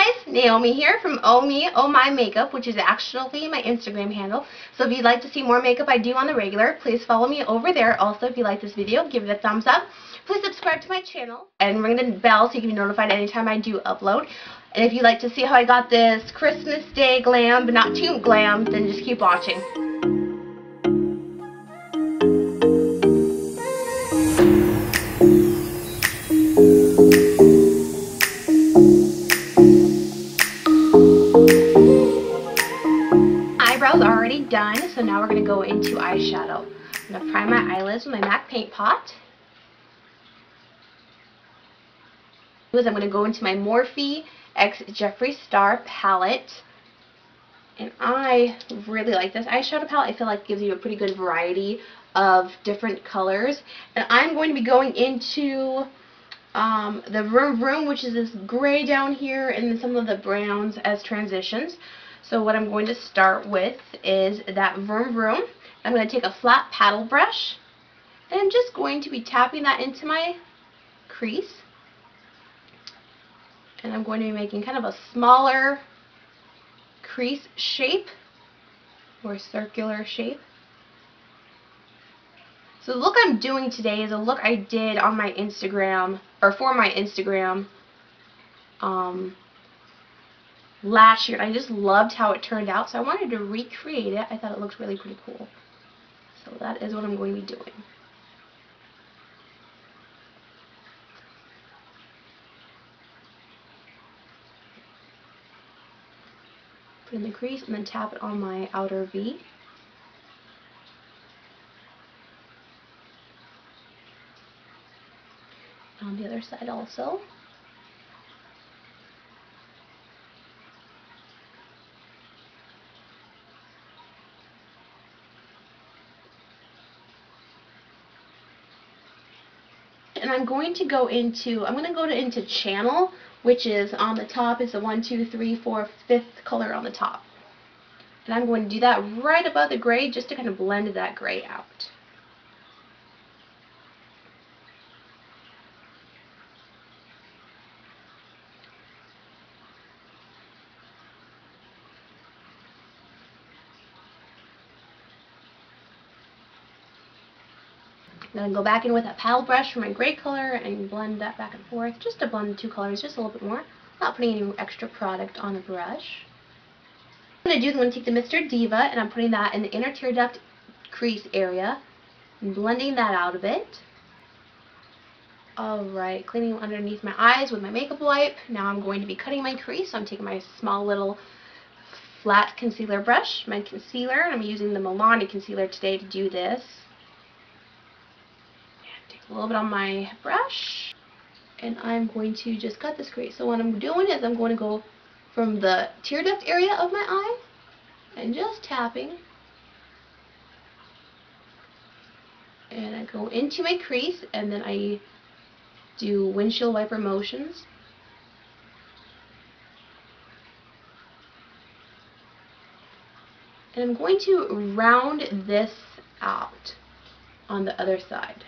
guys, Naomi here from Oh Me, Oh My Makeup, which is actually my Instagram handle. So if you'd like to see more makeup I do on the regular, please follow me over there. Also, if you like this video, give it a thumbs up. Please subscribe to my channel and ring the bell so you can be notified anytime I do upload. And if you'd like to see how I got this Christmas Day Glam, but not too glam, then just keep watching. Eyebrows are already done, so now we're going to go into eyeshadow. I'm going to prime my eyelids with my MAC Paint Pot. I'm going to go into my Morphe x Jeffree Star palette. And I really like this eyeshadow palette. I feel like it gives you a pretty good variety of different colors. And I'm going to be going into the Vroom Vroom, which is this gray down here, and then some of the browns as transitions. So what I'm going to start with is that Vroom Vroom. I'm going to take a flat paddle brush, and I'm just going to be tapping that into my crease. And I'm going to be making kind of a smaller crease shape, or circular shape. So the look I'm doing today is a look I did on my Instagram, or for my Instagram, last year, and I just loved how it turned out, so I wanted to recreate it. I thought it looked really pretty cool. So that is what I'm going to be doing. Put in the crease and then tap it on my outer V. On the other side also. And I'm going to go into, into Channel, which is on the top, is the 1, 2, 3, 4, 5th color on the top. And I'm going to do that right above the gray, just to kind of blend that gray out. Then go back in with a paddle brush for my gray color and blend that back and forth, just to blend the two colors just a little bit more, not putting any extra product on the brush. What I'm going to do is I'm going to take the Mr. Diva and I'm putting that in the inner tear duct crease area and blending that out a bit. Alright, cleaning underneath my eyes with my makeup wipe. Now I'm going to be cutting my crease, so I'm taking my small little flat concealer brush, my concealer, and I'm using the Milani concealer today to do this. A little bit on my brush, and I'm going to just cut this crease. So what I'm doing is I'm going to go from the tear duct area of my eye and just tapping, and I go into my crease and then I do windshield wiper motions. And I'm going to round this out on the other side.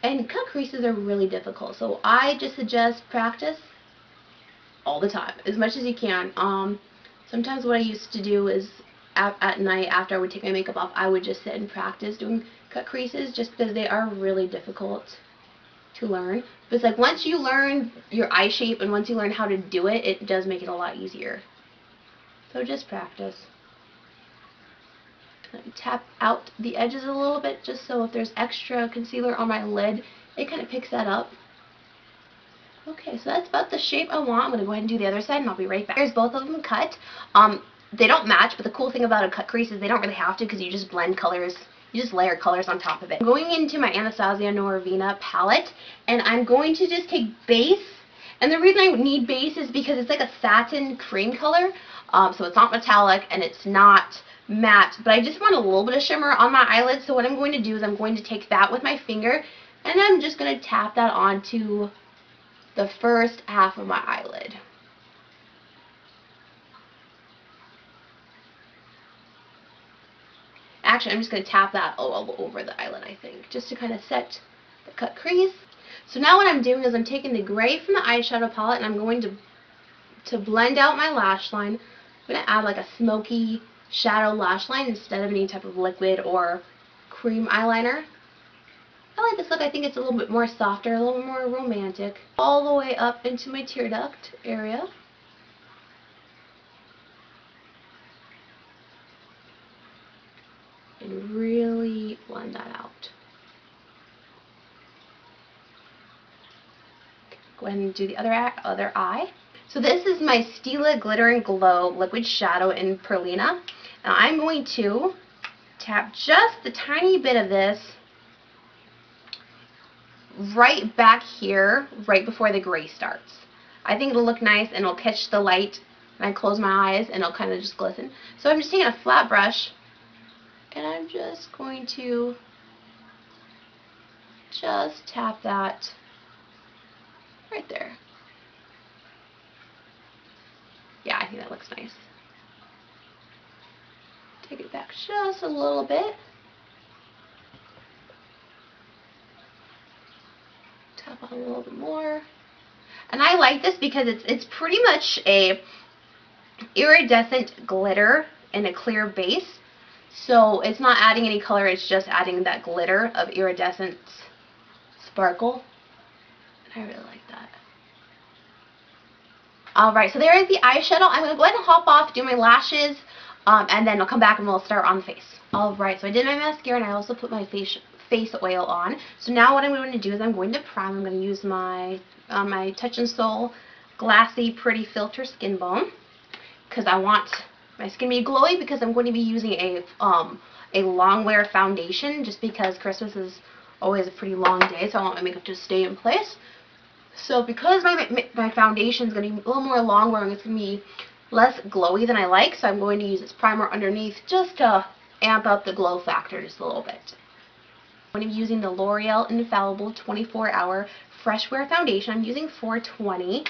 And cut creases are really difficult, so I just suggest practice all the time, as much as you can. Sometimes what I used to do is at night after I would take my makeup off, I would just sit and practice doing cut creases, just because they are really difficult to learn. But it's like once you learn your eye shape and once you learn how to do it, it does make it a lot easier. So just practice. Tap out the edges a little bit, just so if there's extra concealer on my lid, it kind of picks that up. Okay, so that's about the shape I want. I'm going to go ahead and do the other side, and I'll be right back. Here's both of them cut. They don't match, but the cool thing about a cut crease is they don't really have to, because you just blend colors, you just layer colors on top of it. I'm going into my Anastasia Norvina palette, and I'm going to just take base. And the reason I need base is because it's like a satin cream color, so it's not metallic and it's not matte, but I just want a little bit of shimmer on my eyelids. So what I'm going to do is I'm going to take that with my finger, and I'm just going to tap that onto the first half of my eyelid. actually, I'm just going to tap that all over the eyelid, I think, just to kind of set the cut crease. So now what I'm doing is I'm taking the gray from the eyeshadow palette and I'm going to blend out my lash line. I'm going to add like a smoky shadow lash line instead of any type of liquid or cream eyeliner. I like this look. I think it's a little bit more softer, a little more romantic. All the way up into my tear duct area. And really blend that out. Go ahead and do the other eye. So this is my Stila Glitter and Glow Liquid Shadow in Perlina. Now I'm going to tap just a tiny bit of this right back here, right before the gray starts. I think it'll look nice and it'll catch the light when I close my eyes and it'll kind of just glisten. So I'm just taking a flat brush and I'm just going to just tap that right there. Yeah, I think that looks nice. Take it back just a little bit. Tap on a little bit more. And I like this because it's pretty much a iridescent glitter in a clear base. So it's not adding any color, it's just adding that glitter of iridescent sparkle. And I really like that. Alright, so there is the eyeshadow. I'm going to go ahead and hop off, do my lashes, and then I'll come back and we'll start on the face. Alright, so I did my mascara and I also put my face oil on. So now what I'm going to do is I'm going to prime. I'm going to use my my Touch in Sol Glassy Pretty Filter Skin Balm because I want my skin to be glowy, because I'm going to be using a long wear foundation just because Christmas is always a pretty long day, so I want my makeup to stay in place. So because my foundation is going to be a little more long wearing, it's going to be less glowy than I like, so I'm going to use this primer underneath just to amp up the glow factor just a little bit. I'm going to be using the L'Oreal Infallible 24-Hour Fresh Wear Foundation. I'm using 420.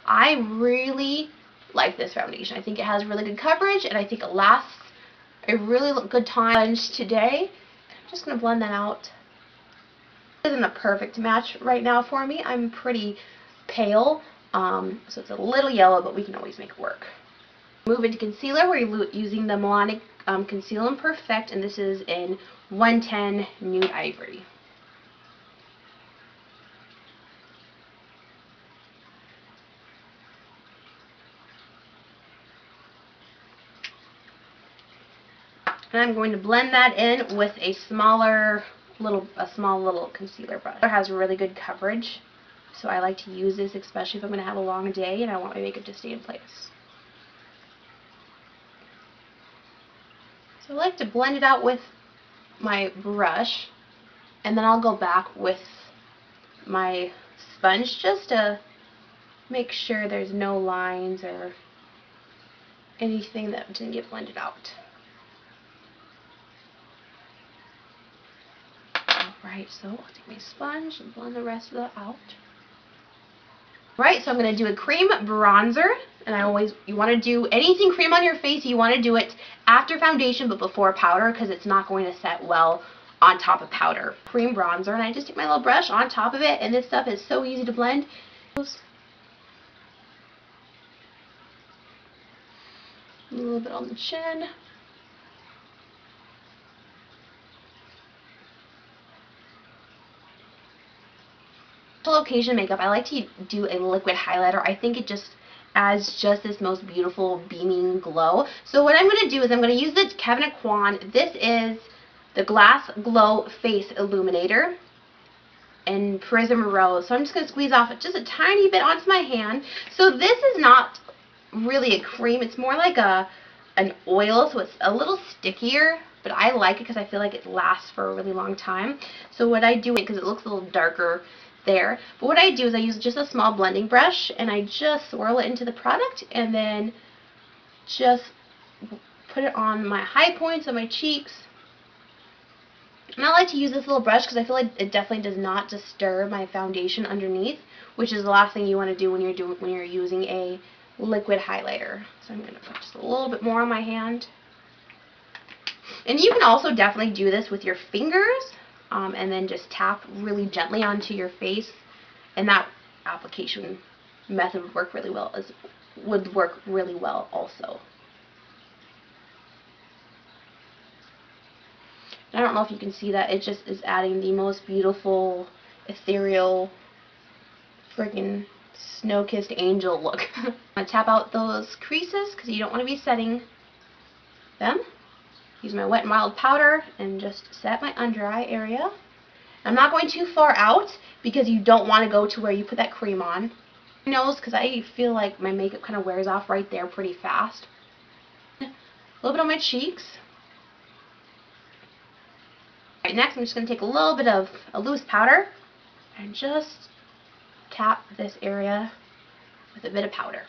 I really like this foundation. I think it has really good coverage and I think it lasts a really good time. Today, I'm just going to blend that out. This isn't a perfect match right now for me. I'm pretty pale, so it's a little yellow, but we can always make it work. Move into concealer. We're using the Milani Conceal and Perfect, and this is in 110 Nude Ivory. And I'm going to blend that in with a small little concealer brush. It has really good coverage, so I like to use this especially if I'm going to have a long day and I want my makeup to stay in place. So I like to blend it out with my brush, and then I'll go back with my sponge just to make sure there's no lines or anything that didn't get blended out. Alright, so I'll take my sponge and blend the rest of that out. Right, so I'm going to do a cream bronzer, and you want to do anything cream on your face, you want to do it after foundation but before powder because it's not going to set well on top of powder. Cream bronzer, and I just take my little brush on top of it, and this stuff is so easy to blend. A little bit on the chin. Occasion makeup, I like to do a liquid highlighter. I think it just adds just this most beautiful beaming glow. So what I'm going to do is I'm going to use the Kevyn Aucoin. This is the Glass Glow Face Illuminator in Prism Rose. So I'm just going to squeeze off just a tiny bit onto my hand. So this is not really a cream. It's more like an oil, so it's a little stickier. But I like it because I feel like it lasts for a really long time. So what I do, because it looks a little darker there, but what I do is I use just a small blending brush and I just swirl it into the product and then just put it on my high points of my cheeks. And I like to use this little brush because I feel like it definitely does not disturb my foundation underneath, which is the last thing you want to do when you're using a liquid highlighter. So I'm going to put just a little bit more on my hand. And you can also definitely do this with your fingers, and then just tap really gently onto your face, and that application method would work really well also. And I don't know if you can see that, it just is adding the most beautiful, ethereal, friggin' snow-kissed angel look. I'm going to tap out those creases because you don't want to be setting them. Use my Wet n Wild powder and just set my under eye area. I'm not going too far out because you don't want to go to where you put that cream on. My nose, because I feel like my makeup kind of wears off right there pretty fast. A little bit on my cheeks. Alright, next I'm just going to take a little bit of a loose powder and just tap this area with a bit of powder.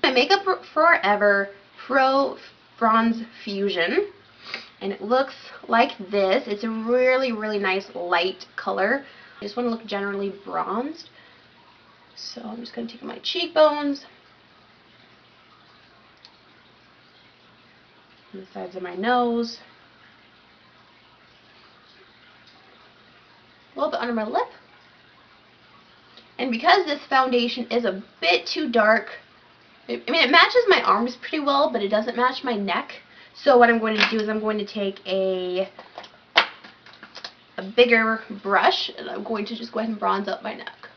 My Makeup Forever Pro Bronze Fusion, and it looks like this. It's a really, really nice light color. I just want to look generally bronzed. So I'm just going to take my cheekbones, and the sides of my nose, a little bit under my lip. And because this foundation is a bit too dark, I mean, it matches my arms pretty well, but it doesn't match my neck. So what I'm going to do is I'm going to take a bigger brush, and I'm going to just go ahead and bronze up my neck.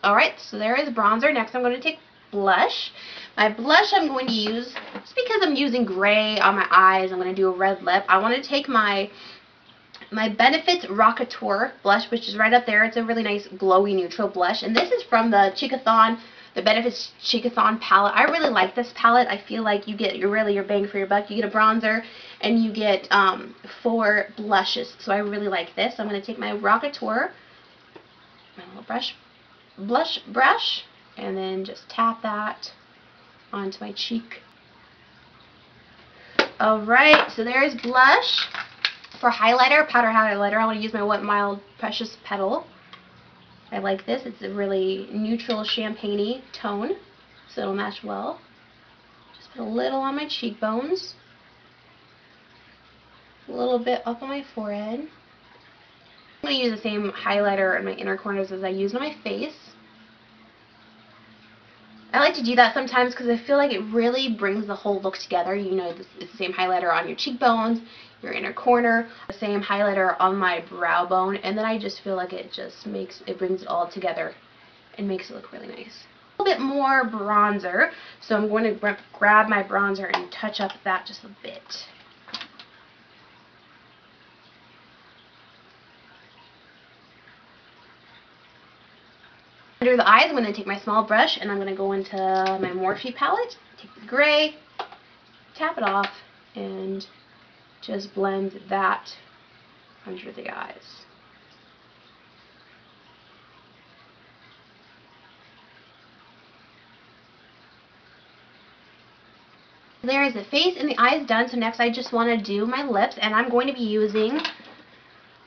Alright, so there is bronzer. Next I'm going to take blush. My blush I'm going to use, just because I'm using gray on my eyes, I'm going to do a red lip. I want to take my Benefits Rockateur blush, which is right up there. It's a really nice glowy neutral blush, and this is from the the Benefits Cheekathon palette. I really like this palette. I feel like you get your bang for your buck. You get a bronzer and you get 4 blushes, so I really like this. So I'm going to take my Rockateur, my little blush brush, and then just tap that onto my cheek. Alright, so there's blush. For highlighter, powder highlighter, I want to use my Wet n Wild Precious Petal. I like this. It's a really neutral champagne-y tone, so it'll match well. Just put a little on my cheekbones, a little bit up on my forehead. I'm going to use the same highlighter in my inner corners as I use on my face. I like to do that sometimes because I feel like it really brings the whole look together. You know, it's the same highlighter on your cheekbones, your inner corner, the same highlighter on my brow bone, and then I just feel like it brings it all together and makes it look really nice. A little bit more bronzer, so I'm going to grab my bronzer and touch up that just a bit. Under the eyes, I'm going to take my small brush and I'm going to go into my Morphe palette, take the gray, tap it off, and just blend that under the eyes. There is the face and the eyes done, so next I just want to do my lips, and I'm going to be using,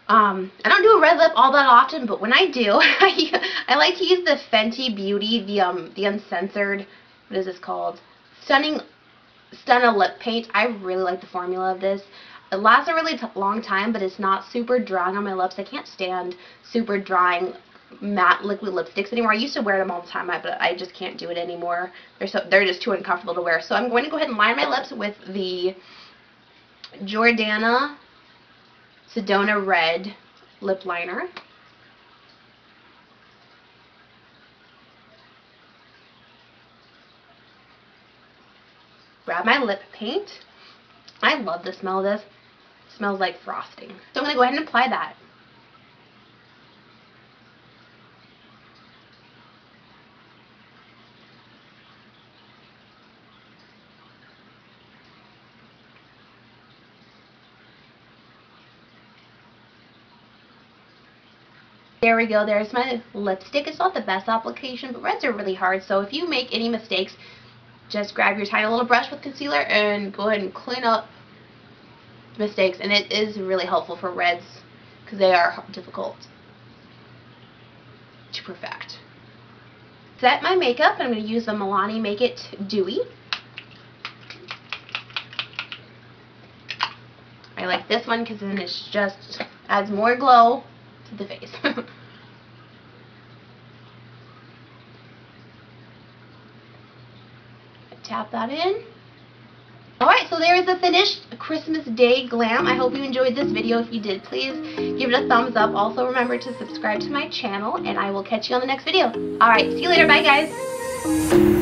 I don't do a red lip all that often, but when I do, I like to use the Fenty Beauty, the Uncensored, what is this called? Stunna lip paint. I really like the formula of this. It lasts a really long time, but it's not super drying on my lips. I can't stand super drying matte liquid lipsticks anymore. I used to wear them all the time, but I just can't do it anymore. They're just too uncomfortable to wear. So I'm going to go ahead and line my lips with the Jordana Sedona Red lip liner. Grab my lip paint. I love the smell of this. It smells like frosting. So I'm going to go ahead and apply that. There we go. There's my lipstick. It's not the best application, but reds are really hard. So if you make any mistakes, just grab your tiny little brush with concealer and go ahead and clean up mistakes. And it is really helpful for reds because they are difficult to perfect. Set my makeup. I'm going to use the Milani Make It Dewy. I like this one because then it's just adds more glow to the face. Tap that in. Alright, so there is the finished Christmas Day Glam. I hope you enjoyed this video. If you did, please give it a thumbs up. Also remember to subscribe to my channel, and I will catch you on the next video. Alright, see you later. Bye, guys.